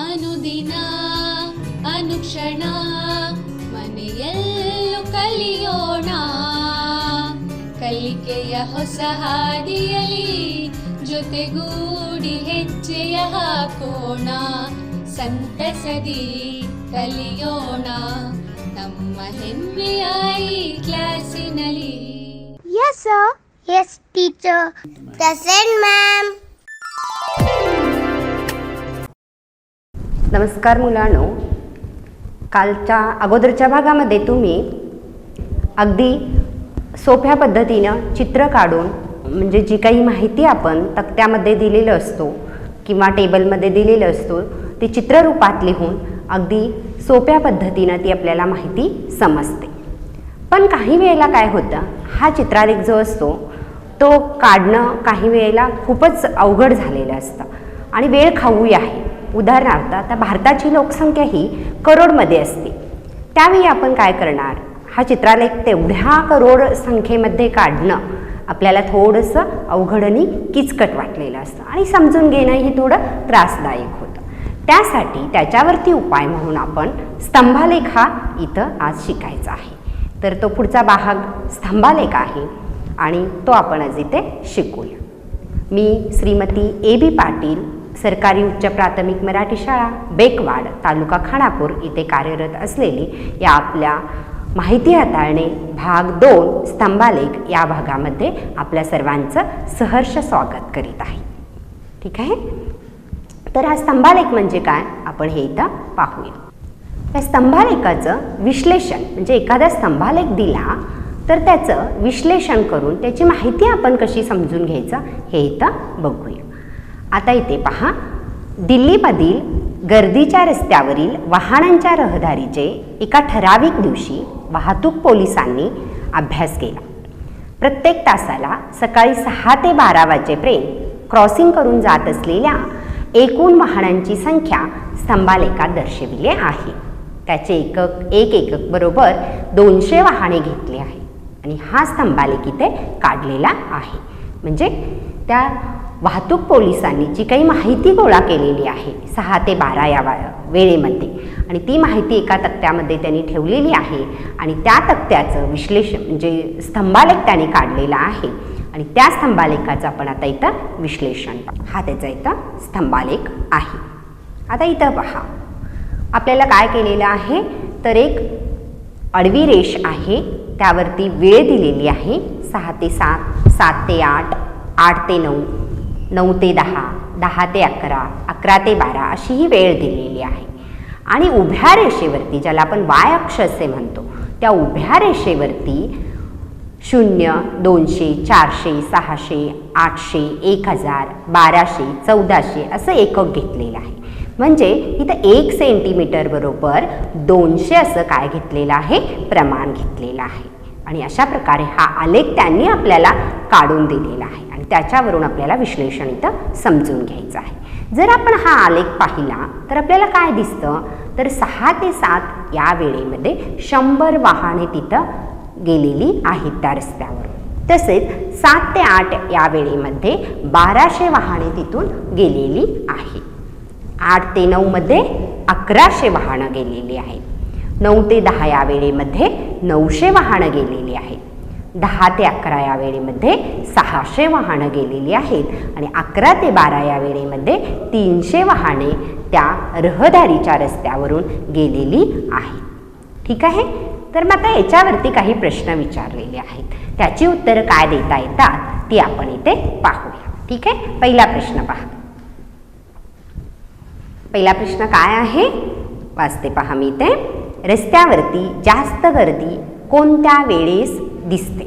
ಅನುದಿನ ಅನುಕ್ಷಣ ಮನೆಯಲ್ಲೂ ಕಲಿಯೋಣ ಕಲಿಕೆಯ ಹೊಸ ಹಾದಿಯಲಿ ಜೊತೆಗೂಡಿ ಹೆಜ್ಜೆಯ ಹಾಕೋಣ ಸಂತಸದಿ ಕಲಿಯೋಣ ನಮ್ಮ ಹೆಮ್ಮೆಯ ಈ ಕ್ಲಾಸಿನಲ್ಲಿ. Yes sir. Yes teacher. Present ma'am. नमस्कार मुलांनो, कालच्या अगोदरच्या भागामध्ये तुम्ही अगदी सोप्या पद्धतीनं चित्र काढून म्हणजे जी काही माहिती आपण तक्त्यामध्ये दिलेलं असतो किंवा टेबलमध्ये दिलेलं असतो ती चित्ररूपात लिहून अगदी सोप्या पद्धतीनं ती आपल्याला माहिती समजते. पण काही वेळेला काय होतं, हा चित्रालेख जो असतो तो काढणं काही वेळेला खूपच अवघड झालेलं असतं आणि वेळ खाऊही आहे. उदाहरणार्थ आता भारताची लोकसंख्या ही करोडमध्ये असते. त्यावेळी आपण काय करणार, हा चित्रालेख तेवढ्या करोड संख्येमध्ये काढणं आपल्याला थोडंसं अवघड आणि किचकट वाटलेलं असतं आणि समजून घेणंही थोडं त्रासदायक होतं. त्यासाठी त्याच्यावरती उपाय म्हणून आपण स्तंभालेख हा इथं आज शिकायचा आहे. तर तो पुढचा भाग स्तंभालेख आहे आणि तो आपण आज इथे शिकूया. मी श्रीमती A.B. पाटील, सरकारी उच्च प्राथमिक मराठी शाळा बेकवाड, तालुका खानापूर इथे कार्यरत असलेली या आपल्या माहिती हाताळणे भाग 2 स्तंभालेख या भागामध्ये आपल्या सर्वांचं सहर्ष स्वागत करीत आहे. ठीक आहे. तर हा स्तंभालेख म्हणजे काय आपण हे इथं पाहूया. या स्तंभालेखाचं विश्लेषण म्हणजे एखादा स्तंभालेख दिला तर त्याचं विश्लेषण करून त्याची माहिती आपण कशी समजून घ्यायचं हे इथं बघूया. आता इथे पहा, दिल्लीमधील गर्दीच्या रस्त्यावरील वाहनांच्या रहदारीचे एका ठराविक दिवशी वाहतूक पोलिसांनी अभ्यास केला. प्रत्येक तासाला सकाळी 6 ते 12 वाजेपर्यंत क्रॉसिंग करून जात असलेल्या एकूण वाहनांची संख्या स्तंभालेखात दर्शविली आहे. त्याचे एकक बरोबर 200 वाहने घेतले आहे आणि हा स्तंभालेख इथे काढलेला आहे. म्हणजे त्या वाहतूक पोलिसांनी जी काही माहिती गोळा केलेली आहे 6 ते 12 या वेळेमध्ये आणि ती माहिती एका तक्त्यामध्ये त्यांनी ठेवलेली आहे आणि त्या तक्त्याचं विश्लेषण म्हणजे स्तंभालेख त्यांनी काढलेला आहे आणि त्या स्तंभालेखाचं आपण आता इथं विश्लेषण हा त्याचा इथं स्तंभालेख आहे. आता इथं पहा, आपल्याला काय केलेलं आहे तर एक आडवी रेष आहे, त्यावरती वेळ दिलेली आहे 6 ते 7, 7 ते 8, 8 ते 9, 9 ते 10, 10 ते 11, 11 ते 12 अशी ही वेळ दिलेली आहे. आणि उभ्या रेषेवरती ज्याला आपण वाय अक्ष असे म्हणतो त्या उभ्या रेषेवरती 0, 200, 400, 600, 800, 1000, 1200, 1400 असं एकक घेतलेलं आहे. म्हणजे इथं 1 सेंटीमीटर बरोबर 200 असं काय घेतलेलं आहे, प्रमाण घेतलेलं आहे. आणि अशा प्रकारे हा आलेख त्यांनी आपल्याला काढून दिलेला आहे आणि त्याच्यावरून आपल्याला विश्लेषण इथं समजून घ्यायचं आहे. जर आपण हा आलेख पाहिला तर आपल्याला काय दिसतं तर 6 ते 7 या वेळेमध्ये 100 वाहने तिथं गेलेली आहेत त्या रस्त्यावर. तसेच 7 ते 8 या वेळेमध्ये 1200 वाहने तिथून गेलेली आहे. 8 ते 9 मध्ये 1100 वाहनं गेलेली आहेत. 9 ते 10 या वेळेमध्ये 900 वाहनं गेलेली आहेत. 10 ते 11 या वेळेमध्ये 600 वाहनं गेलेली आहेत आणि 11 ते 12 या वेळेमध्ये 300 वाहने त्या रहदारीच्या रस्त्यावरून गेलेली आहेत. ठीक आहे. तर मग आता याच्यावरती काही प्रश्न विचारलेले आहेत, त्याची उत्तरं काय देता येतात ती आपण इथे पाहूया. ठीक आहे. पहिला प्रश्न पहा. पहिला प्रश्न काय आहे वाचते पहा मी इथे. रस्त्यावरती जास्त गर्दी कोणत्या वेळेस दिसते.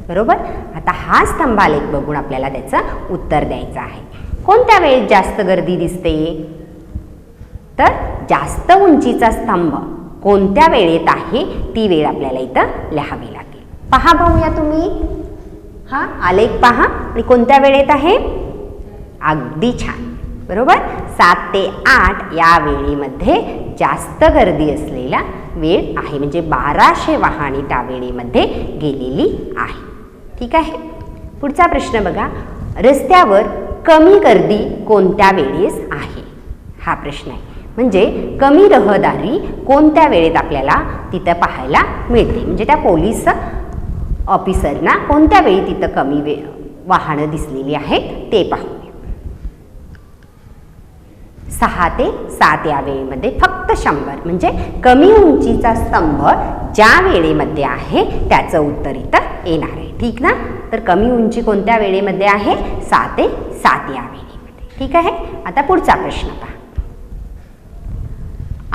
बरोबर. आता हा स्तंभालेख बघून आपल्याला त्याचं उत्तर द्यायचं आहे. कोणत्या वेळेस जास्त गर्दी दिसते तर जास्त उंचीचा स्तंभ कोणत्या वेळेत आहे ती वेळ आपल्याला इथं लिहावी लागेल. पहा बघूया तुम्ही हा आलेख पहा आणि कोणत्या वेळेत आहे. अगदी छान. बरोबर. 7 ते 8 या वेळेमध्ये जास्त गर्दी असलेला वेळ आहे म्हणजे 1200 वाहने त्या वेळेमध्ये गेलेली आहे. ठीक आहे. पुढचा प्रश्न बघा. रस्त्यावर कमी गर्दी कोणत्या वेळेस आहे. हा प्रश्न आहे. म्हणजे कमी रहदारी कोणत्या वेळेत आपल्याला तिथं पाहायला मिळते, म्हणजे त्या पोलीस ऑफिसरना कोणत्या वेळी तिथं कमी वाहनं दिसलेली आहेत ते पाहूया. 6 ते 7 या वेळेमध्ये फक्त 100, म्हणजे कमी उंचीचा स्तंभ ज्या वेळेमध्ये आहे त्याचं उत्तर इथं येणार आहे. ठीक ना. तर कमी उंची कोणत्या वेळेमध्ये आहे? 6 ते 7 या वेळेमध्ये. ठीक आहे. आता पुढचा प्रश्न पहा.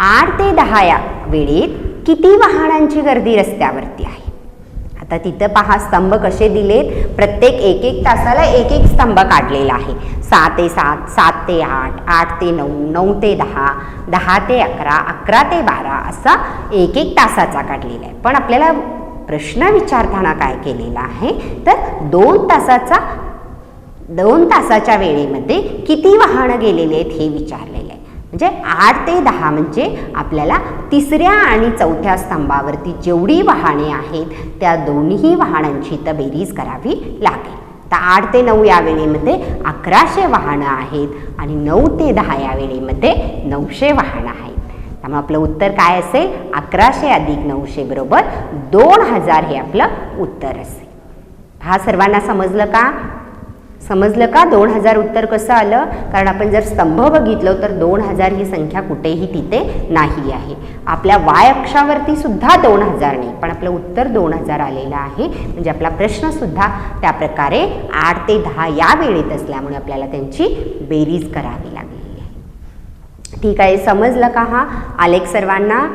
8 ते 10 या वेळेत किती वाहनांची गर्दी रस्त्यावरती आहे? आता तिथं पहा स्तंभ कसे दिलेत, प्रत्येक 1-1 तासाला 1-1 स्तंभ काढलेला आहे. 6 ते 7, 7 ते 8, 8 ते 9, 9 ते 10, 10 ते 11, 11 ते 12 असा 1-1 तासाचा काढलेला आहे. पण आपल्याला प्रश्न विचारताना काय केलेला आहे, तर 2 तासाच्या वेळेमध्ये किती वाहनं गेलेले आहेत हे विचारलेलं आहे. म्हणजे 8 ते 10 म्हणजे आपल्याला 3ऱ्या आणि 4थ्या स्तंभावरती जेवढी वाहने आहेत त्या दोन्ही वाहनांची तर बेरीज करावी लागेल. तर 8 ते 9 या वेळेमध्ये 1100 वाहनं आहेत आणि 9 ते 10 या वेळेमध्ये 900 वाहनं आहेत. त्यामुळे आपलं उत्तर काय असेल? 1100 अधिक 900 बरोबर 2000 हे आपलं उत्तर असेल. हा सर्वांना समजलं का? समजलं का 2000 उत्तर कसं आलं? कारण आपण जर स्तंभ बघितलं तर 2000 ही संख्या कुठेही तिथे नाही आहे. आपल्या वाय अक्षावरती सुद्धा 2000 नाही, पण आपलं उत्तर 2000 आलेलं आहे. म्हणजे आपला प्रश्न सुद्धा त्या प्रकारे 8 ते 10 या वेळेत असल्यामुळे आपल्याला त्यांची बेरीज करावी लागलेली आहे. ठीक आहे. समजलं का हा आलेख सर्वांना?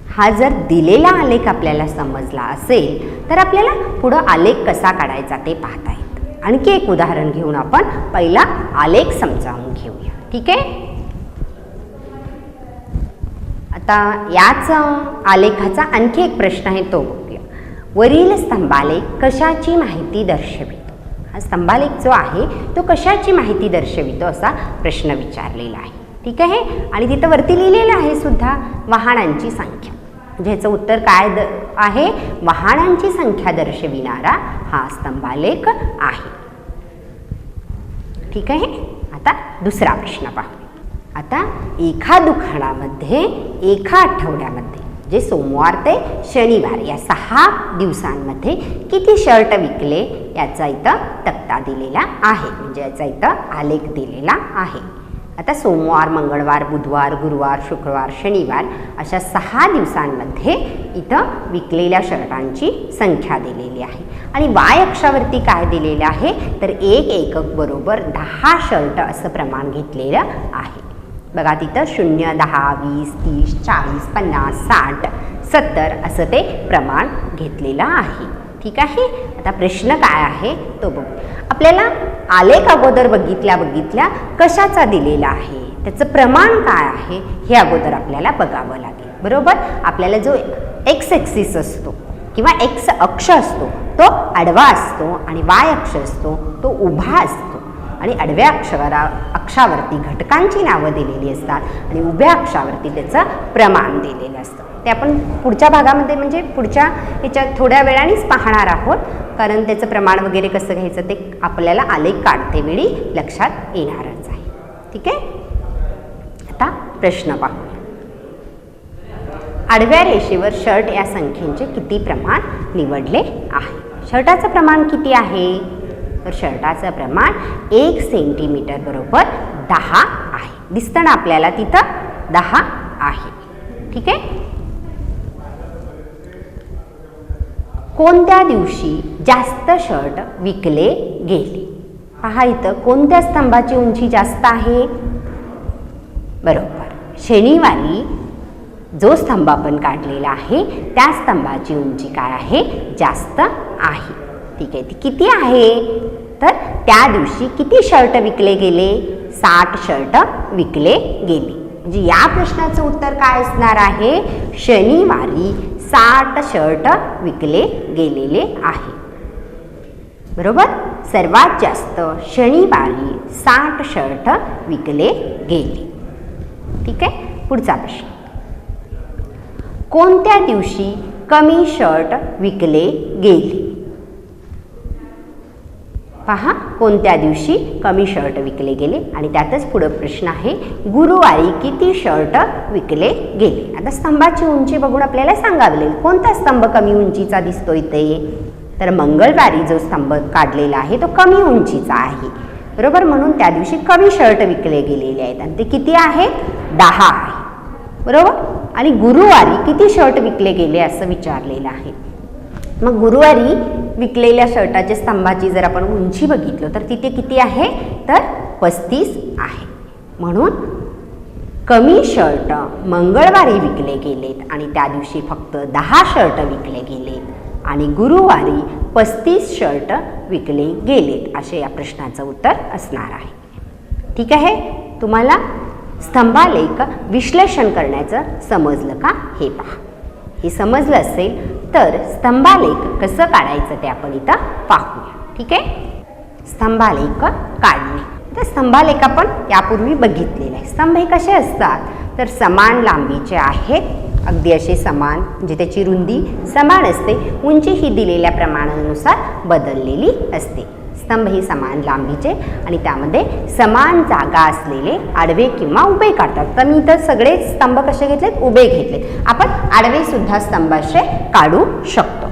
हा जर दिलेला आलेख आपल्याला समजला असेल तर आपल्याला पुढं आलेख कसा काढायचा ते पाहता येईल. आणखी एक उदाहरण घेऊन आपण पहिला आलेख समजावून घेऊया. ठीक आहे. आता याच आलेखाचा आणखी एक प्रश्न आहे तो बघूया. वरील स्तंभालेख कशाची माहिती दर्शवितो? हा स्तंभालेख जो आहे तो कशाची माहिती दर्शवितो असा प्रश्न विचारलेला आहे. ठीक आहे. आणि तिथं वरती लिहिलेलं आहे सुद्धा वाहनांची संख्या. म्हणजे ह्याचं उत्तर काय आहे? वाहनांची संख्या दर्शविणारा हा स्तंभालेख आहे. ठीक आहे. आता दुसरा प्रश्न पाहू. आता एका दुकानामध्ये एका आठवड्यामध्ये जे सोमवार ते शनिवार या 6 दिवसांमध्ये किती शर्ट विकले याचा इथं तक्ता दिलेला आहे, म्हणजे याचा इथं आलेख दिलेला आहे. आता सोमवार, मंगळवार, बुधवार, गुरुवार, शुक्रवार, शनिवार अशा 6 दिवसांमध्ये इथं विकलेल्या शर्टांची संख्या दिलेली आहे. आणि वाय अक्षावरती काय दिलेलं आहे, तर 1 एकक बरोबर 10 शर्ट असं प्रमाण घेतलेलं आहे. बघा तिथं 0, 10, 20, 30, 40, 50, 60, 70 असं ते प्रमाण घेतलेलं आहे. ठीक आहे. आता प्रश्न काय आहे तो बघू. आपल्याला आलेख अगोदर बघितल्या कशाचा दिलेला आहे, त्याचं प्रमाण काय आहे हे अगोदर आपल्याला बघावं लागेल. बरोबर. आपल्याला जो एक्स ॲक्सिस असतो किंवा एक्स अक्ष असतो तो आडवा असतो आणि वाय अक्ष असतो तो उभा असतो. आणि आडव्या अक्षावरती घटकांची नावं दिलेली असतात आणि उभ्या अक्षावरती त्याचं प्रमाण दिलेलं असतं. ते आपण पुढच्या भागामध्ये म्हणजे पुढच्या ह्याच्यात थोड्या वेळानेच पाहणार आहोत, कारण त्याचं प्रमाण वगैरे कसं घ्यायचं ते आपल्याला आलेख काढतेवेळी लक्षात येणारच आहे. ठीक आहे. आता प्रश्न पाहू. आडव्या रेषेवर शर्ट या संख्येचे किती प्रमाण निवडले आहे? शर्टाचं प्रमाण किती आहे, तर शर्टाचं प्रमाण 1 सेंटीमीटर बरोबर 10 आहे. दिसतं ना आपल्याला तिथं 10 आहे. ठीक आहे. कोणत्या दिवशी जास्त शर्ट विकले गेले? पहा इथं कोणत्या स्तंभाची उंची जास्त आहे? बरोबर, शनिवारी जो स्तंभ आपण काढलेला आहे त्या स्तंभाची उंची काय आहे? जास्त आहे. ठीक आहे. ती किती आहे? तर त्या दिवशी किती शर्ट विकले गेले? 60 शर्ट विकले गेले. म्हणजे या प्रश्नाचं उत्तर काय असणार आहे? शनिवारी 60 शर्ट विकले गेलेले आहे. बरोबर. सर्वात जास्त शनिवारी 60 शर्ट विकले गेले. ठीक आहे. पुढचा प्रश्न. कोणत्या दिवशी कमी शर्ट विकले गेले? पहा कोणत्या दिवशी कमी शर्ट विकले गेले? आणि त्यातच पुढं प्रश्न आहे, गुरुवारी किती शर्ट विकले गेले? आता स्तंभाची उंची बघून आपल्याला सांगावं लागेल, कोणता स्तंभ कमी उंचीचा दिसतो इथे? तर मंगळवारी जो स्तंभ काढलेला आहे तो कमी उंचीचा आहे, बरोबर. म्हणून त्या दिवशी कमी शर्ट विकले गेलेले आहेत आणि ते किती आहेत? 10 आहे, बरोबर. आणि गुरुवारी किती शर्ट विकले गेले असं विचारलेलं आहे. मग गुरुवारी विकलेल्या शर्टाच्या स्तंभाची जर आपण उंची बघितलं तर तिथे किती आहे? तर 35 आहे. म्हणून कमी शर्ट मंगळवारी विकले गेलेत आणि त्या दिवशी फक्त 10 शर्ट विकले गेलेत आणि गुरुवारी 35 शर्ट विकले गेलेत, असे या प्रश्नाचं उत्तर असणार आहे. ठीक आहे, तुम्हाला स्तंभालेख विश्लेषण करण्याचं समजलं का हे पहा. हे समजलं असेल तर स्तंभालेख कसं काढायचं ते आपण इथं पाहूया. ठीक आहे, स्तंभालेख काढणे. तर स्तंभालेख आपण यापूर्वी बघितलेला आहे. स्तंभ हे कसे असतात? तर समान लांबीचे आहेत, अगदी असे समान, म्हणजे त्याची रुंदी समान असते, उंची ही दिलेल्या प्रमाणानुसार बदललेली असते. स्तंभ ही समान लांबीचे आणि त्यामध्ये समान जागा असलेले आडवे किंवा उभे काढतात. तर मी इथं सगळे स्तंभ कसे घेतलेत? उभे घेतलेत. आपण आडवे सुद्धा स्तंभ असे काढू शकतो.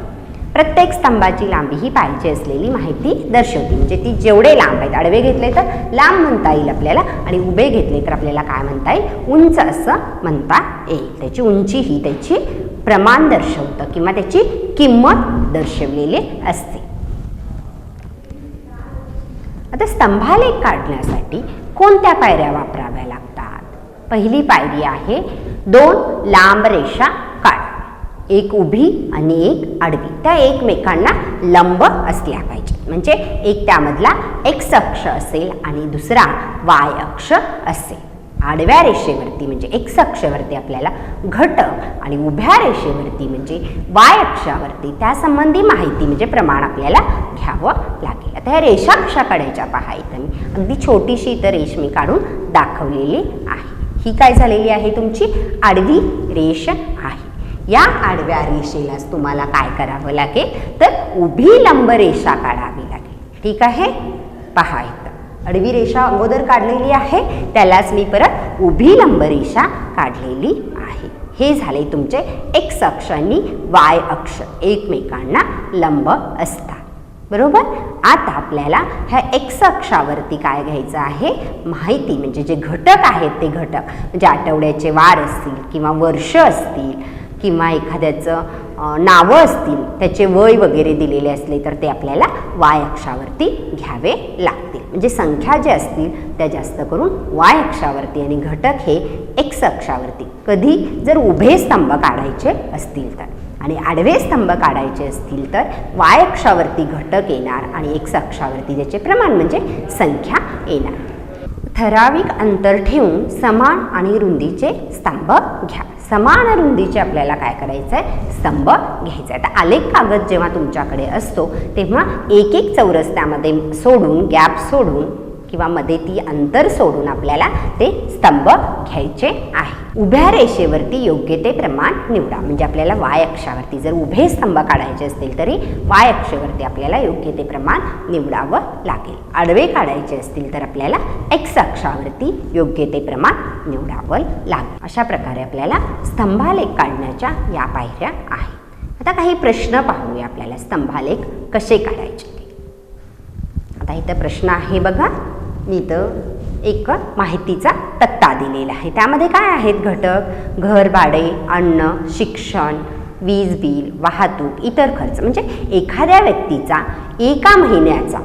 प्रत्येक स्तंभाची लांबी ही पाहिजे असलेली माहिती दर्शवते, म्हणजे ती जेवढे लांब आहेत, आडवे घेतले तर लांब म्हणता येईल आपल्याला आणि उभे घेतले तर आपल्याला काय म्हणता येईल? उंच असं म्हणता येईल. त्याची उंची ही त्याची प्रमाण दर्शवतं किंवा त्याची किंमत दर्शवलेली असते. आता स्तंभालेख काढण्यासाठी कोणत्या पायऱ्या वापराव्या लागतात? पहिली पायरी आहे 2 लांब रेषा काढ, एक उभी आणि एक आडवी. त्या एकमेकांना लंब असल्या पाहिजे, म्हणजे एक त्यामधला एक्स अक्ष असेल आणि दुसरा वाय अक्ष असेल. आडव्या रेषेवरती म्हणजे एक्स अक्षावरती आपल्याला घटक आणि उभ्या रेषेवरती म्हणजे वाय अक्षावरती त्यासंबंधी माहिती म्हणजे प्रमाण आपल्याला घ्यावं लागेल. आता ह्या रेषा कशा काढायच्या पहा. इथं मी अगदी छोटीशी इथं रेष मी काढून दाखवलेली आहे. ही काय झालेली आहे? तुमची आडवी रेष आहे. या आडव्या रेषेलाच तुम्हाला काय करावं लागेल? तर उभी लंब रेषा काढावी लागेल. ठीक आहे, पहा इथं आडवी रेषा अगोदर काढलेली आहे, त्यालाच मी परत उभी लंब रेषा काढलेली आहे. हे झाले तुमचे एक्स अक्ष आणि वाय अक्ष एकमेकांना लंब असतात, बरोबर. आता आपल्याला ह्या एक्स अक्षावरती काय घ्यायचं आहे? माहिती, म्हणजे जे घटक आहेत ते घटक, म्हणजे आठवड्याचे वार असतील किंवा वर्ष असतील किंवा एखाद्याचं नावं असतील, त्याचे वय वगैरे दिलेले असले तर ते आपल्याला वाय अक्षावरती घ्यावे लागतील. म्हणजे संख्या ज्या असतील त्या जास्त करून वाय अक्षावरती आणि घटक हे एक्स अक्षावरती. कधी जर उभे स्तंभ काढायचे असतील तर, आणि आडवे स्तंभ काढायचे असतील तर वाय अक्षावरती घटक येणार आणि एक्स अक्षावरती त्याचे प्रमाण म्हणजे संख्या येणार. ठराविक अंतर ठेवून समान आणि रुंदीचे स्तंभ घ्या. समान रुंदीचे आपल्याला काय करायचं आहे? स्तंभ घ्यायचा आहे. तर आलेख कागद जेव्हा तुमच्याकडे असतो तेव्हा एक एक चौरस त्यामध्ये सोडून, गॅप सोडून किंवा मध्ये ती अंतर सोडून आपल्याला ते स्तंभ घ्यायचे आहे. उभ्या रेषेवरती योग्य ते प्रमाण निवडा. म्हणजे आपल्याला वाय अक्षावरती जर उभे स्तंभ काढायचे असतील तरी वाय अक्षावरती आपल्याला योग्य ते प्रमाण निवडावं लागेल. आडवे काढायचे असतील तर आपल्याला एक्स अक्षावरती योग्य ते प्रमाण निवडावं लागेल. अशा प्रकारे आपल्याला स्तंभालेख काढण्याच्या या पायऱ्या आहेत. आता काही प्रश्न पाहूया आपल्याला स्तंभालेख कसे काढायचे. आता इथं प्रश्न आहे बघा. मी इथं एक माहितीचा तक्ता दिलेला आहे. त्यामध्ये काय आहेत घटक? घर भाडे, अन्न, शिक्षण, वीज बिल, वाहतूक, इतर खर्च. म्हणजे एखाद्या व्यक्तीचा एका महिन्याचा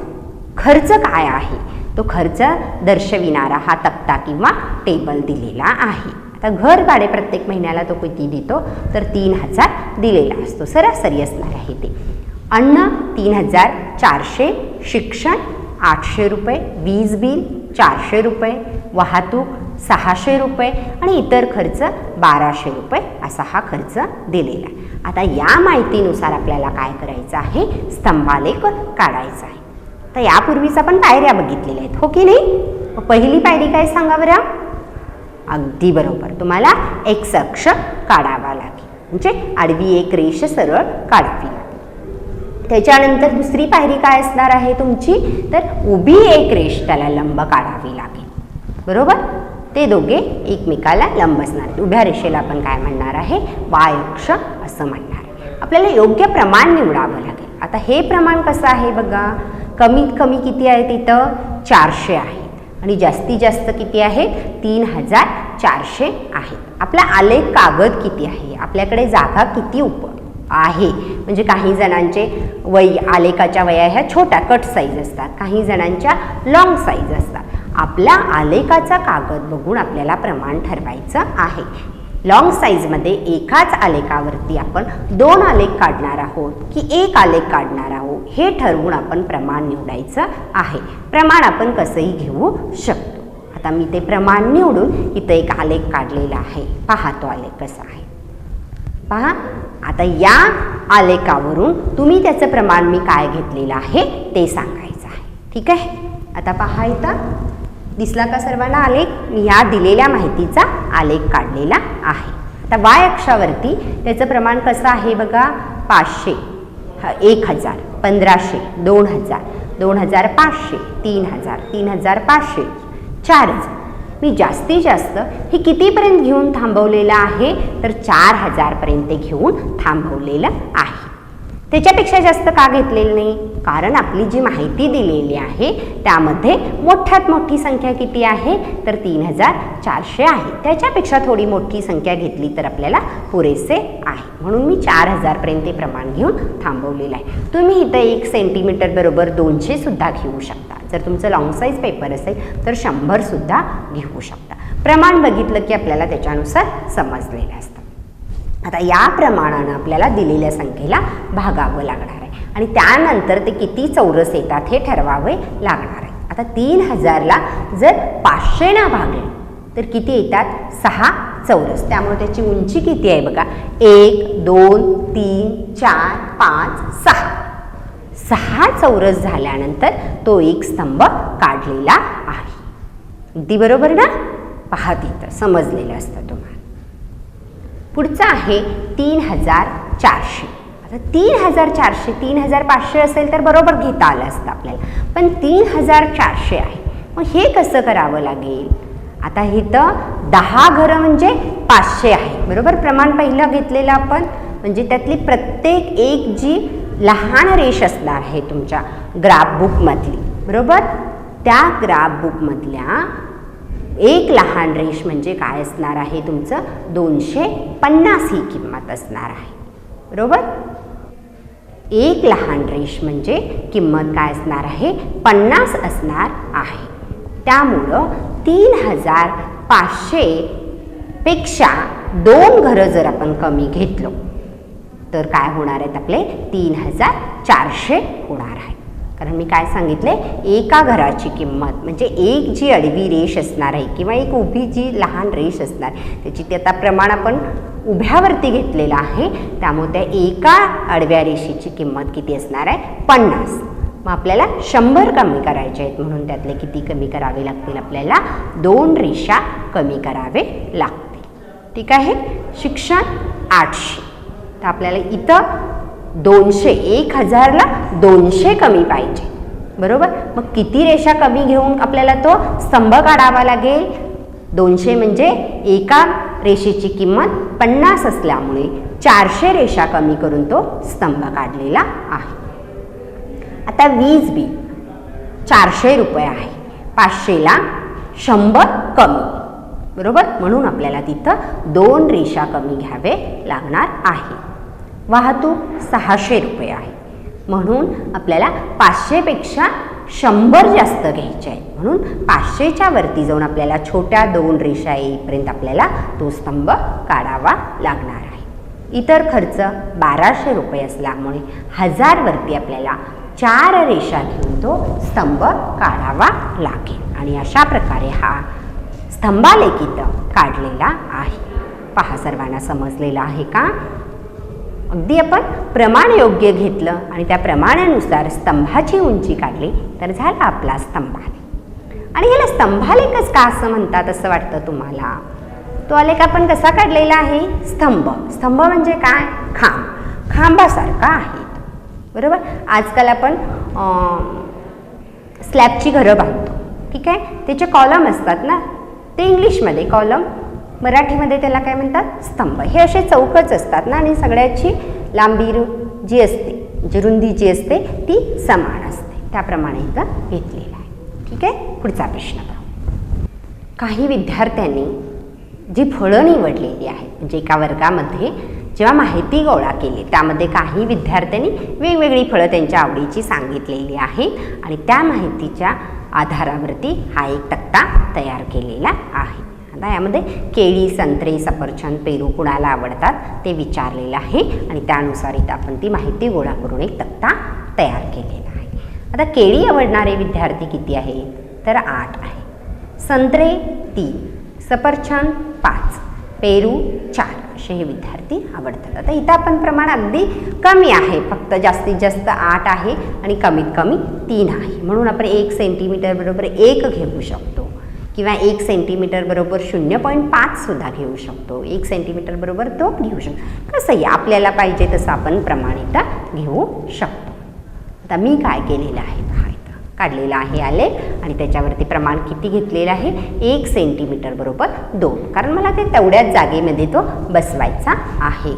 खर्च काय आहे तो खर्च दर्शविणारा हा तक्ता किंवा टेबल दिलेला आहे. आता घर भाडे प्रत्येक महिन्याला तो किती देतो? तर 3000 दिलेला असतो, सरासरी असणार आहे ते. अन्न 3400, शिक्षण 800 रुपये, वीज बिल 400 रुपये, वाहतूक 600 रुपये आणि इतर खर्च 1200 रुपये असा हा खर्च दिलेला आहे. आता या माहितीनुसार आपल्याला काय करायचं आहे? स्तंभालेख काढायचा आहे. तर यापूर्वीच आपण पायऱ्या बघितलेल्या आहेत, हो की नाही? पहिली पायरी काय सांगा बरं? अगदी बरोबर, तुम्हाला एक्स अक्ष काढावा लागेल, म्हणजे आडवी एक रेष सरळ काढावी लागेल. त्याच्यानंतर दुसरी पायरी काय असणार आहे तुमची, तर उभी एक रेष त्याला लंब काढावी लागेल. बरोबर, ते दोघे एकमेकाला लंब असणार. उभ्या रेषेला आपण काय म्हणणार आहे, वाय अक्ष असं म्हणणार आहे. आपल्याला योग्य प्रमाण निवडावं लागेल. आता हे प्रमाण कसं आहे बघा, कमीत कमी किती आहे तिथं 400 आहेत आणि जास्तीत जास्त किती आहेत 3400 आहेत. आपला आलेख कागद किती आहे, आपल्याकडे जागा किती आहे, म्हणजे काही जणांचे आलेखाच्या वया ह्या छोट्या कट साईज असतात, काही जणांच्या लॉंग साईज असतात. आपल्या आलेखाचा कागद बघून आपल्याला प्रमाण ठरवायचं आहे. लॉंग साईजमध्ये एकाच आलेखावरती आपण 2 आलेख काढणार आहोत की 1 आलेख काढणार आहोत हे ठरवून आपण प्रमाण निवडायचं आहे. प्रमाण आपण कसंही घेऊ शकतो. आता मी ते प्रमाण निवडून इथं एक आलेख काढलेला आहे. पहा तो आलेख कसा आहे पहा. आता या आलेखावरून तुम्ही त्याचं प्रमाण मी काय घेतलेलं आहे ते सांगायचं आहे. ठीक आहे, आता पहा इथं दिसला का सर्वांना आलेख. मी या दिलेल्या माहितीचा आलेख काढलेला आहे. आता वाय अक्षावरती त्याचं प्रमाण कसं आहे बघा, 500, 1000, 1500, 2000, 2500, 3000, 3500, 4000. मी जास्तीत जास्त हे कितीपर्यंत घेऊन थांबवलेलं आहे, तर 4000 पर्यंत घेऊन थांबवलेलं आहे. त्याच्यापेक्षा जास्त का घेतलेलं नाही, कारण आपली जी माहिती दिलेली आहे त्यामध्ये मोठ्यात मोठी संख्या किती आहे, तर 3400 आहे. त्याच्यापेक्षा थोडी मोठी संख्या घेतली तर आपल्याला पुरेसे आहे, म्हणून मी 4000 पर्यंत प्रमाण घेऊन थांबवलेलं आहे. तुम्ही इथं 1 सेंटीमीटर बरोबर 200 सुद्धा घेऊ शकता. जर तुमचं लॉंग साईज पेपर असेल तर 100 सुद्धा घेऊ शकता. प्रमाण बघितलं की आपल्याला त्याच्यानुसार समजलेलं असतं. आता या प्रमाणानं आपल्याला दिलेल्या संख्येला भागावं लागणार आहे आणि त्यानंतर ते किती चौरस येतात हे ठरवावे लागणार आहे. आता 3000ला जर 500 भागले तर किती येतात 6 चौरस. त्यामुळे त्याची उंची किती आहे बघा, 1 2 3 4 5 6. 6 चौरस झाल्यानंतर तो एक स्तंभ काढलेला आहे. अगदी बरोबर ना, पहा तिथं समजलेलं असतं तुम्हाला. पुढचं आहे 3400. आता 3400 3500 असेल तर बरोबर घेता आलं असतं आपल्याला, पण 3400 आहे. मग हे कसं करावं लागेल. आता इथं 10 घरं म्हणजे 500 आहे. बरोबर, प्रमाण पहिलं घेतलेलं आपण, म्हणजे त्यातली प्रत्येक एक जी लहान रेष असणार आहे तुमच्या ग्राफ बुकमधली, बरोबर, त्या ग्राफ बुकमधल्या एक लहान रेष म्हणजे काय असणार आहे तुमचं 250 ही किंमत असणार आहे. बरोबर, एक लहान रेष म्हणजे किंमत काय असणार आहे 50 असणार आहे. त्यामुळं 3500 पेक्षा 2 घरं जर आपण कमी घेतलो तर काय होणार आहेत आपले 3400 होणार आहे. कारण मी काय सांगितले, एका घराची किंमत म्हणजे एक जी आडवी रेष असणार आहे किंवा एक उभी जी लहान रेष असणार त्याची ते आता प्रमाण आपण उभ्यावरती घेतलेलं आहे. त्यामुळे त्या एका आडव्या रेषेची किंमत किती असणार आहे 50. मग आपल्याला 100 कमी करायचे आहेत, म्हणून त्यातले किती कमी करावे लागतील आपल्याला 2 रेषा कमी करावे लागतील. ठीक आहे, शिक्षण 800. तर आपल्याला इथं 200 1000ला 200 कमी पाहिजे. बरोबर, मग किती रेषा कमी घेऊन आपल्याला तो स्तंभ काढावा लागेल. 200 म्हणजे एका रेषेची किंमत 50 असल्यामुळे 400 रेषा कमी करून तो स्तंभ काढलेला आहे. आता वीज बिल 400 रुपये आहे, 500ला 100 कमी. बरोबर, म्हणून आपल्याला तिथं 2 रेषा कमी घ्यावे लागणार आहे. वाहतूक 600 रुपये आहे, म्हणून आपल्याला 500 पेक्षा 100 जास्त घ्यायचे आहेत. म्हणून 500च्या वरती जाऊन आपल्याला छोट्या 2 रेषा येईपर्यंत आपल्याला तो स्तंभ काढावा लागणार आहे. इतर खर्च 1200 रुपये असल्यामुळे 1000 वरती आपल्याला 4 रेषा घेऊन तो स्तंभ काढावा लागेल. आणि अशा प्रकारे हा स्तंभालेख इथं काढलेला आहे. पहा सर्वांना समजलेला आहे का. अगदी आपण प्रमाण योग्य घेतलं आणि त्या प्रमाणानुसार स्तंभाची उंची काढली तर झाला आपला स्तंभालेख. आणि ह्याला स्तंभालेखच का असं म्हणतात असं वाटतं तुम्हाला. तो आलेख आपण कसा काढलेला आहे, स्तंभ. स्तंभ म्हणजे काय, खांब, खांबासारखा आहे. बरोबर. आजकाल आपण स्लॅबची घरं बांधतो, ठीक आहे. त्याचे कॉलम असतात ना, ते इंग्लिशमध्ये कॉलम, मराठीमध्ये त्याला काय म्हणतात, स्तंभ. हे असे चौकच असतात ना, आणि सगळ्याची लांबी जी असते, जी रुंदी जी असते ती समान असते. त्याप्रमाणे इथं घेतलेलं आहे, ठीक आहे. पुढचा प्रश्न पाहू. काही विद्यार्थ्यांनी जी फळं निवडलेली आहेत, म्हणजे एका वर्गामध्ये जेव्हा माहिती गोळा केली त्यामध्ये काही विद्यार्थ्यांनी वेगवेगळी फळं त्यांच्या आवडीची सांगितलेली आहे आणि त्या माहितीच्या आधारावरती हा एक तक्ता तयार केलेला आहे. आता यामध्ये केळी, संत्रे, सफरचंद, पेरू कुणाला आवडतात ते विचारलेलं आहे आणि त्यानुसार इथं आपण ती माहिती गोळा करून एक तक्ता तयार केलेला आहे. आता केळी आवडणारे विद्यार्थी किती आहेत, तर 8 आहे. संत्रे 3, सफरचंद 5, पेरू 4 असे हे विद्यार्थी आवडतात. आता इथं आपण प्रमाण अगदी कमी आहे, फक्त जास्तीत जास्त 8 आहे आणि कमीत कमी 3 आहे. म्हणून आपण 1 सेंटीमीटर बरोबर 1 घेऊ शकतो किंवा 1 सेंटीमीटर बरोबर 0.5 सुद्धा घेऊ शकतो. 1 सेंटीमीटर बरोबर 2 घेऊ शकतो. कसंही आपल्याला पाहिजे तसं आपण प्रमाण इथं घेऊ शकतो. आता मी काय केलेलं आहे पहा, इथं काढलेलं आहे आलेख आणि त्याच्यावरती प्रमाण किती घेतलेलं आहे, 1 सेंटीमीटर बरोबर 2, कारण मला ते तेवढ्याच जागेमध्ये तो बसवायचा आहे.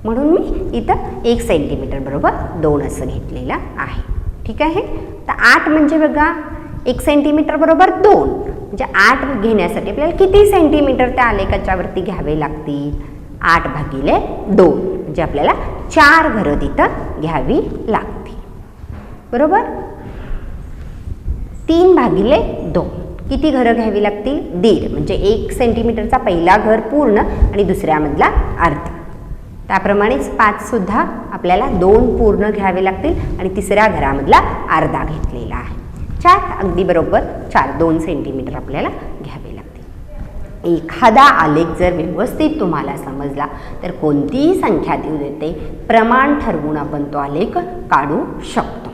म्हणून मी इथं 1 सेंटीमीटर बरोबर 2 असं घेतलेलं आहे, ठीक आहे. तर 8 म्हणजे बघा 1 सेंटीमीटर बरोबर 2, म्हणजे 8 घेण्यासाठी आपल्याला किती सेंटीमीटर त्या आलेखाच्यावरती घ्यावे लागतील, 8 भागिले 2, म्हणजे आपल्याला 4 घरं तिथं घ्यावी लागतील. बरोबर. 3 भागिले 2 किती घरं घ्यावी लागतील, 1.5, म्हणजे 1 सेंटीमीटरचा पहिला घर पूर्ण आणि दुसऱ्यामधला अर्धा. त्याप्रमाणेच 5 सुद्धा आपल्याला 2 पूर्ण घ्यावे लागतील आणि तिसऱ्या घरामधला अर्धा घेतलेला आहे. 4 अगदी बरोबर 4, 2 सेंटीमीटर आपल्याला घ्यावे लागतील. एखादा आलेख जर व्यवस्थित तुम्हाला समजला तर कोणतीही संख्या देऊ देते, प्रमाण ठरवून आपण तो आलेख काढू शकतो.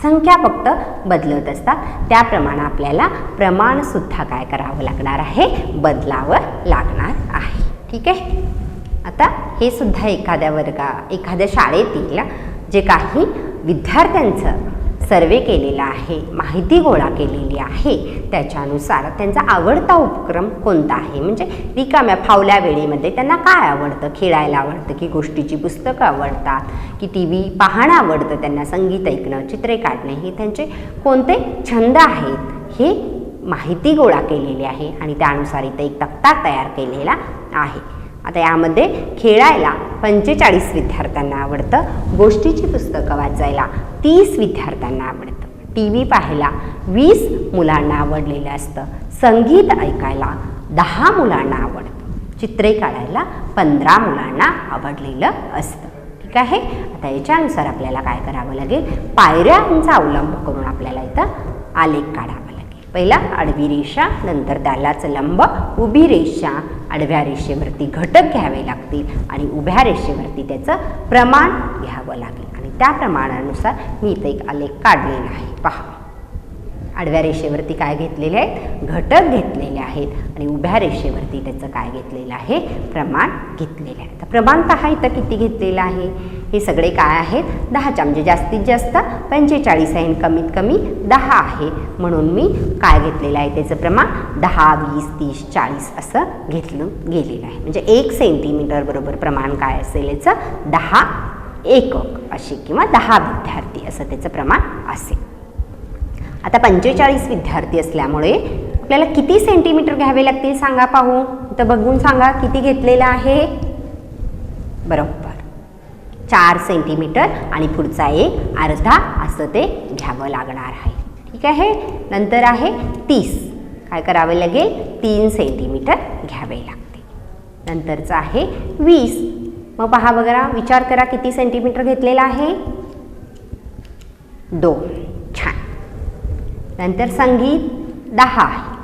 संख्या फक्त बदलत असतात, त्याप्रमाणे आपल्याला प्रमाणसुद्धा काय करावं लागणार आहे, बदलावं लागणार आहे, ठीक आहे. आता हे सुद्धा एखाद्या शाळेतील जे काही विद्यार्थ्यांचं सर्वे केलेला आहे, माहिती गोळा केलेली आहे, त्याच्यानुसार त्यांचा आवडता उपक्रम कोणता आहे, म्हणजे रिकाम्या फावल्या वेळेमध्ये त्यांना काय आवडतं, खेळायला आवडतं की गोष्टीची पुस्तकं आवडतात की टी व्ही पाहणं आवडतं, त्यांना संगीत ऐकणं, चित्रे काढणे, हे त्यांचे कोणते छंद आहेत, हे माहिती गोळा केलेली आहे आणि त्यानुसार इथं एक तक्ता तयार केलेला आहे. आता यामध्ये खेळायला 45 विद्यार्थ्यांना आवडतं, गोष्टीची पुस्तकं वाचायला 30 विद्यार्थ्यांना आवडतं, टी व्ही पाहायला 20 मुलांना आवडलेलं असतं, संगीत ऐकायला 10 मुलांना आवडतं, चित्रे काढायला 15 मुलांना आवडलेलं असतं, ठीक आहे. आता याच्यानुसार आपल्याला काय करावं लागेल, पायऱ्यांचा अवलंब करून आपल्याला इथं आलेख काढावा लागेल. पहिला आडवी रेषा, नंतर त्यालाच लंब, उभी रेषा, आडव्या रेषेवरती घटक घ्यावे लागतील आणि उभ्या रेषेवरती त्याचं प्रमाण घ्यावं लागेल आणि त्या प्रमाणानुसार मी इथं एक आलेख काढलेला आहे. पहा, आडव्या रेषेवरती काय घेतलेले आहेत, घटक घेतलेले आहेत आणि उभ्या रेषेवरती त्याचं काय घेतलेलं आहे, प्रमाण घेतलेलं आहे. तर प्रमाण पहा इथं किती घेतलेलं आहे, हे सगळे काय आहेत, 10च्या, म्हणजे जास्तीत जास्त 45 आहे आणि कमीत कमी 10 आहे. म्हणून मी काय घेतलेलं आहे, त्याचं प्रमाण 10, 20, 30, 40 असं घेतलं गेलेलं आहे. म्हणजे 1 सेंटीमीटर बरोबर प्रमाण काय असेल याचं, 10 एकक असे किंवा 10 विद्यार्थी असं त्याचं प्रमाण असेल. आता 45 विद्यार्थी असल्यामुळे आपल्याला किती सेंटीमीटर घ्यावे लागतील सांगा पाहू, तर बघून सांगा किती घेतलेलं आहे, बरोबर 4 सेंटीमीटर आणि पुढचा एक अर्धा असं ते घ्यावं लागणार आहे, ठीक आहे. नंतर आहे 30, काय करावं लागेल, 3 सेंटीमीटर घ्यावे लागते. नंतरचं आहे 20, मग पहा बघा, विचार करा किती सेंटीमीटर घेतलेला आहे, 2, छान. नंतर संगीत 10 आहे,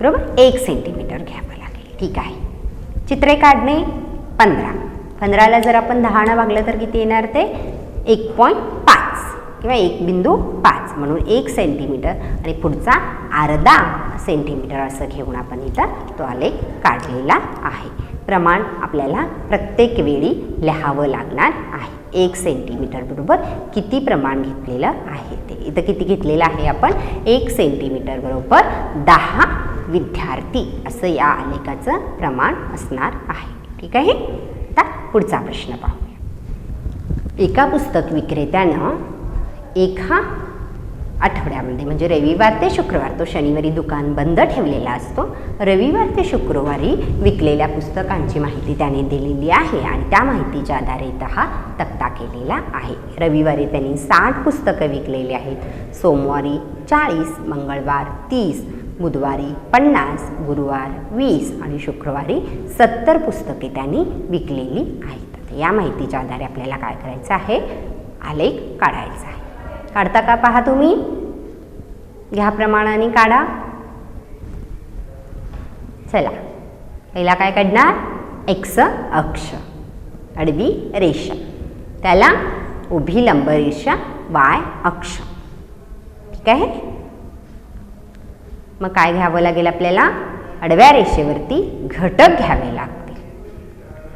बरोबर 1 सेंटीमीटर घ्यावं लागेल, ठीक आहे. चित्रे काढणे 15ला जर आपण 10 भागलं तर किती येणार, ते 1.5 किंवा 1.5, म्हणून 1 सेंटीमीटर आणि पुढचा अर्धा सेंटीमीटर असं घेऊन आपण इथं तो आलेख काढलेला आहे. प्रमाण आपल्याला प्रत्येक वेळी लिहावं लागणार आहे. 1 सेंटीमीटर बरोबर किती प्रमाण घेतलेलं आहे ते. इथं किती घेतलेलं आहे आपण? 1 सेंटीमीटर बरोबर 10 विद्यार्थी असं या आलेखाचं प्रमाण असणार आहे. ठीक आहे. आता पुढचा प्रश्न पाहूया. एका पुस्तक विक्रेत्यानं एका आठवड्यामध्ये म्हणजे रविवार ते शुक्रवार, तो शनिवारी दुकान बंद ठेवलेला असतो, रविवार ते शुक्रवारी विकलेल्या पुस्तकांची माहिती त्याने दिलेली आहे आणि त्या माहितीच्या आधारे इथं हा तक्ता केलेला आहे. रविवारी त्यांनी 60 पुस्तकं विकलेली आहेत, सोमवारी 40, मंगळवार 30, बुधवारी 50, गुरुवार 20 आणि शुक्रवारी 70 पुस्तके त्यांनी विकलेली आहेत. या माहितीच्या आधारे आपल्याला काय करायचं आहे? आलेख काढायचा आहे. काढता का पहा तुम्ही? घ्या प्रमाणाने काढा. चला, पहिला काय काढणार? एक्स अक्ष, आडवी रेषा, त्याला उभी लंब रेषा वाय अक्ष. ठीक आहे. मग काय घ्यावं लागेल आपल्याला? आडव्या रेषेवरती घटक घ्यावे लागतील.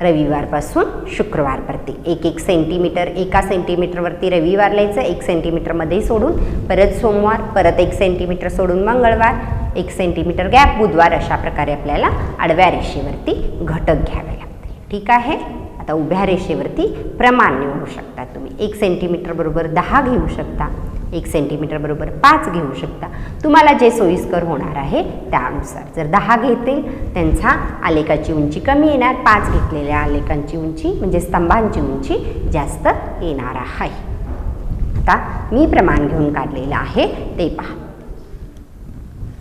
रविवारपासून शुक्रवारपर्यंत 1-1 सेंटीमीटर, एका सेंटीमीटरवरती रविवार लिहायचं, 1 सेंटीमीटरमध्ये सोडून, परत सोमवार, परत 1 सेंटीमीटर सोडून मंगळवार, 1 सेंटीमीटर गॅप बुधवार. अशा प्रकारे आपल्याला आडव्या रेषेवरती घटक घ्यावे लागते. ठीक आहे. आता उभ्या रेषेवरती प्रमाण निवडू शकता तुम्ही. 1 सेंटीमीटर बरोबर 10 घेऊ शकता, 1 सेंटीमीटर बरोबर 5 घेऊ शकता, तुम्हाला जे सोयीस्कर होणार आहे त्यानुसार. जर 10 घेतील त्यांचा आलेखाची उंची कमी येणार, 5 घेतलेल्या आलेखांची उंची म्हणजे स्तंभांची उंची जास्त येणार आहे. आता मी प्रमाण घेऊन काढलेलं आहे ते पहा.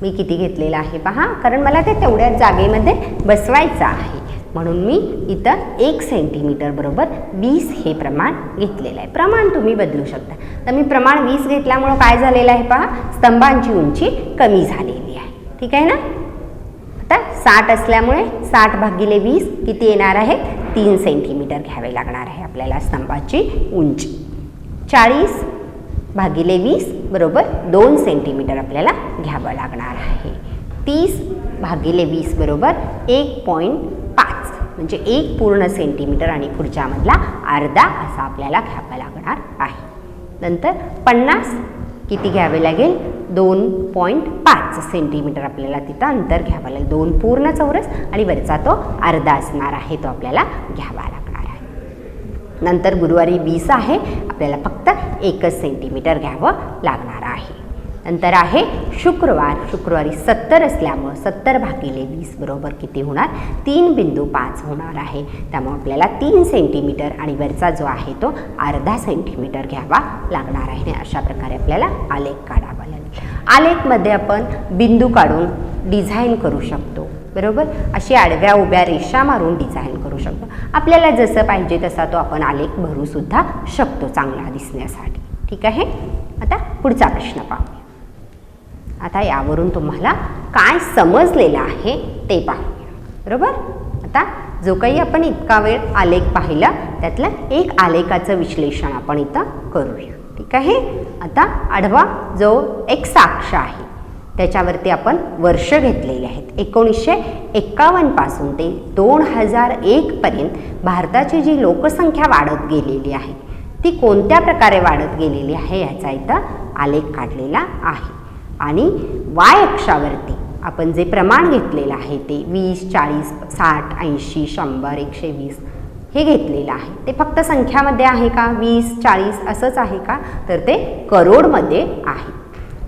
मी किती घेतलेलं आहे पहा, कारण मला ते तेवढ्याच जागेमध्ये बसवायचं आहे म्हणून मी इथं 1 सेंटीमीटर बरोबर 20 हे प्रमाण घेतलेलं आहे. प्रमाण तुम्ही बदलू शकता. तर मी प्रमाण 20 घेतल्यामुळं काय झालेलं आहे पहा, स्तंभांची उंची कमी झालेली आहे. ठीक आहे ना. आता 60 असल्यामुळे 60 भागिले 20 किती येणार आहे? 3 सेंटीमीटर घ्यावे लागणार आहे आपल्याला स्तंभाची उंची. 40 भागिले 20 बरोबर 2 सेंटीमीटर आपल्याला घ्यावं लागणार आहे. 30 भागिले 20 बरोबर 1.5 म्हणजे 1 पूर्ण सेंटीमीटर आणि पुढच्यामधला अर्धा असा आपल्याला घ्यावा लागणार आहे. नंतर 50 किती घ्यावे लागेल? 2.5 सेंटीमीटर आपल्याला तिथं अंतर घ्यावं लागेल. 2 पूर्ण चौरस आणि वरचा तो अर्धा असणार आहे, तो आपल्याला घ्यावा लागणार आहे. नंतर गुरुवारी 20 आहे, आपल्याला फक्त 1 सेंटीमीटर घ्यावं लागणार आहे. नंतर आहे शुक्रवार. शुक्रवारी 70 असल्यामुळं 70 भागिले 20 बरोबर किती होणार? 3.5 होणार आहे. त्यामुळे आपल्याला 3 सेंटीमीटर आणि वरचा जो आहे तो अर्धा सेंटीमीटर घ्यावा लागणार आहे. अशा प्रकारे आपल्याला आलेख काढावा लागेल. आलेखमध्ये आपण बिंदू काढून डिझाईन करू शकतो, बरोबर. अशी आडव्या उभ्या रेषा मारून डिझाईन करू शकतो. आपल्याला जसं पाहिजे तसा तो आपण आलेख भरू सुद्धा शकतो चांगला दिसण्यासाठी. ठीक आहे. आता पुढचा प्रश्न पाहूया. आता यावरून तुम्हाला काय समजलेलं आहे ते पाहूया, बरोबर. आता जो काही आपण इतका वेळ आलेख पाहिला त्यातलं एक आलेखाचं विश्लेषण आपण इथं करूया. ठीक आहे. आता आडवा जो एक्स अक्ष आहे त्याच्यावरती आपण वर्ष घेतलेले आहेत. 1951 पासून ते 2001 पर्यंत भारताची जी लोकसंख्या वाढत गेलेली आहे ती कोणत्या प्रकारे वाढत गेलेली आहे याचा इथं आलेख काढलेला आहे. आणि वाय अक्षावरती आपण जे प्रमाण घेतलेलं आहे ते 20, 40, 60, 80, 100, 120 हे घेतलेलं आहे. ते फक्त संख्यामध्ये आहे का? 20, 40 असंच आहे का? तर ते करोडमध्ये आहे.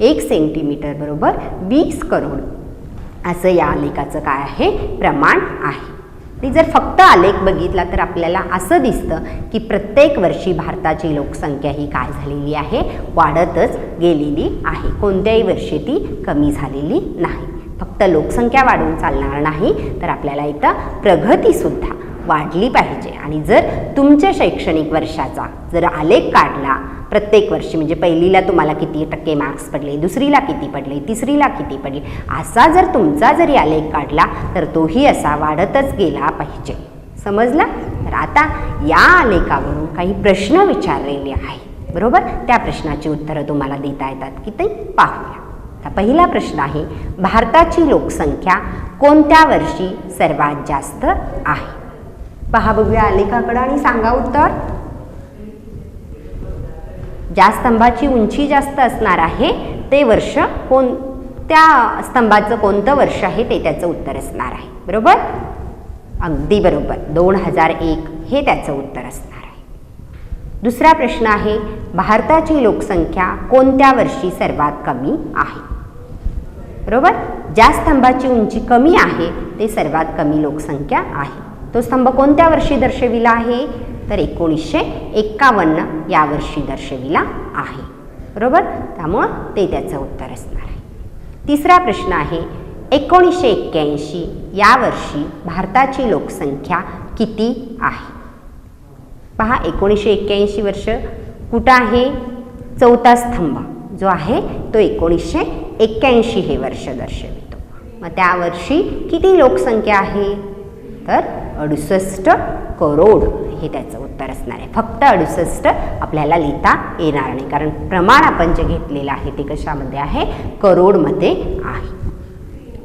1 सेंटीमीटर बरोबर 20 करोड असं या आलेखाचं काय आहे? प्रमाण आहे. आणि जर फक्त आलेख बघितला तर आपल्याला असं दिसतं की प्रत्येक वर्षी भारताची लोकसंख्या ही काय झालेली आहे? वाढतच गेलेली आहे. कोणत्याही वर्षी ती कमी झालेली नाही. फक्त लोकसंख्या वाढून चालणार नाही तर आपल्याला इथं प्रगतीसुद्धा वाढली पाहिजे. आणि जर तुमच्या शैक्षणिक वर्षाचा जर आलेख काढला प्रत्येक वर्षी, म्हणजे पहिलीला तुम्हाला किती टक्के मार्क्स पडले, दुसरीला किती पडले, तिसरीला किती पडले, असा जर तुमचा जरी आलेख काढला तर तोही असा वाढतच गेला पाहिजे. समजला? तर आता या आलेखावरून काही प्रश्न विचारलेले आहेत, बरोबर. त्या प्रश्नाची उत्तरं तुम्हाला देता येतात की ते पाहूया. आता पहिला प्रश्न आहे, भारताची लोकसंख्या कोणत्या वर्षी सर्वात जास्त आहे? पहा बघूया आलेखाकडे आणि सांगा उत्तर. ज्या स्तंभाची उंची जास्त असणार आहे ते वर्ष त्या स्तंभाचं कोणतं वर्ष आहे ते त्याचं उत्तर असणार आहे. बरोबर? अगदी बरोबर, 2001 हे त्याचं उत्तर असणार आहे. दुसरा प्रश्न आहे, भारताची लोकसंख्या कोणत्या वर्षी सर्वात कमी आहे? बरोबर, ज्या स्तंभाची उंची कमी आहे ते सर्वात कमी लोकसंख्या आहे. तो स्तंभ कोणत्या वर्षी दर्शविला आहे? तर 1951 या वर्षी दर्शविला आहे. बरोबर, त्यामुळं ते त्याचं उत्तर असणार आहे. तिसरा प्रश्न आहे, 1981 या वर्षी भारताची लोकसंख्या किती आहे? पहा, 1981 वर्ष कुठं आहे? चौथा स्तंभ जो आहे तो 1981 हे वर्ष दर्शवितो. मग त्या वर्षी किती लोकसंख्या आहे? तर 68 करोड हे त्याचं उत्तर असणार आहे. फक्त 68 आपल्याला लिहिता येणार नाही, कारण प्रमाण आपण जे घेतलेलं आहे ते कशामध्ये आहे? करोडमध्ये आहे.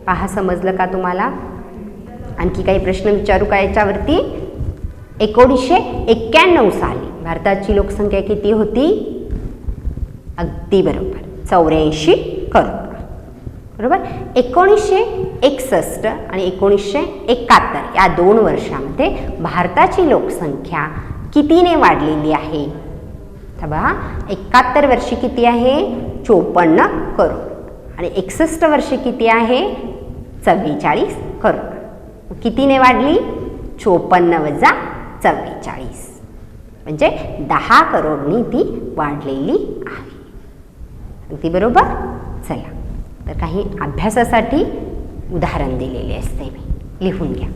पहा, समजलं का तुम्हाला? आणखी काही प्रश्न विचारू का याच्यावरती? 1991 साली भारताची लोकसंख्या किती होती? अगदी बरोबर, 84 करोड. बरोबर, 1961 आणि 1971 या 2 वर्षामध्ये भारताची लोकसंख्या कितीने वाढलेली आहे? तर बघा, 71 वर्षी किती आहे? 54 करोड. आणि 61 वर्षी किती आहे? 44 करोड. कितीने वाढली? 54 वजा 44, म्हणजे 10 करोडनी ती वाढलेली आहे. अगदी बरोबर. चला, तर काही अभ्यासासाठी उदाहरण दिलेले असते, मी लिहून घ्या.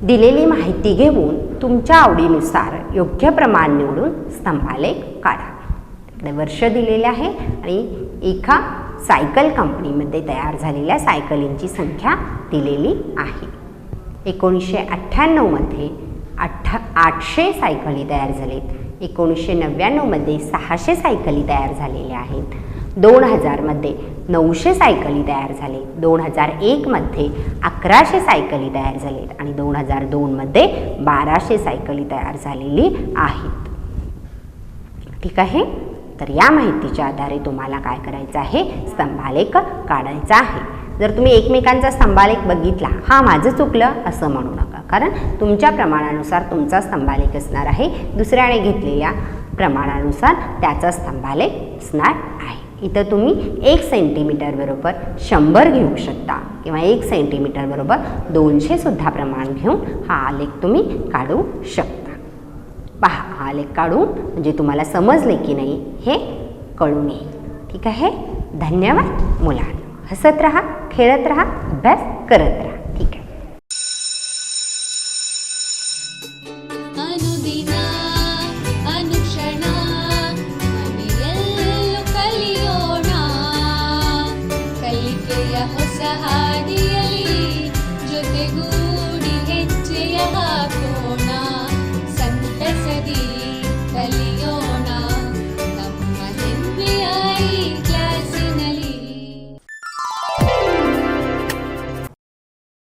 दिलेली माहिती घेऊन तुमच्या आवडीनुसार योग्य प्रमाण निवडून स्तंभालेख काढा. इकडे वर्ष दिलेले आहे आणि एका सायकल कंपनीमध्ये तयार झालेल्या सायकलींची संख्या दिलेली आहे. 1998 मध्ये 800 सायकली तयार झालेत. 1999 मध्ये 600 सायकली तयार झालेल्या आहेत. 2000 मध्ये 900 सायकली तयार झाले. 2001 मध्ये 1100 सायकली तयार झालेत आणि 2002 मध्ये 1200 सायकली तयार झालेली आहेत. ठीक आहे. तर या माहितीच्या आधारे तुम्हाला काय करायचं आहे? स्तंभालेख काढायचा आहे. जर तुम्ही एकमेकांचा स्तंभालेख बघितला, हा माझं चुकलं असं म्हणू नका, कारण तुमच्या प्रमाणानुसार तुमचा स्तंभालेख असणार आहे. दुसऱ्याने घेतलेल्या प्रमाणानुसार त्याचा स्तंभालेख असणार आहे. इथं तुम्ही 1 सेंटीमीटर बरोबर 100 घेऊ शकता किंवा 1 सेंटीमीटर बरोबर 200 सुद्धा प्रमाण घेऊन हा आलेख तुम्ही काढू शकता. पहा, हा आलेख काढून म्हणजे तुम्हाला समजले की नाही हे कळून येईल. ठीक आहे. धन्यवाद मुलांनो. हसत राहा, खेळत राहा, अभ्यास करत राहा. ठीक आहे. ಅನುದಿನ ಅನುಕ್ಷಣ ಮನೆಯಲ್ಲೂ ಕಲಿಯೋಣ, ಕಲಿಕೆಯ ಹೊಸ ಹಾದಿಯಲ್ಲಿ ಜೊತೆಗೂ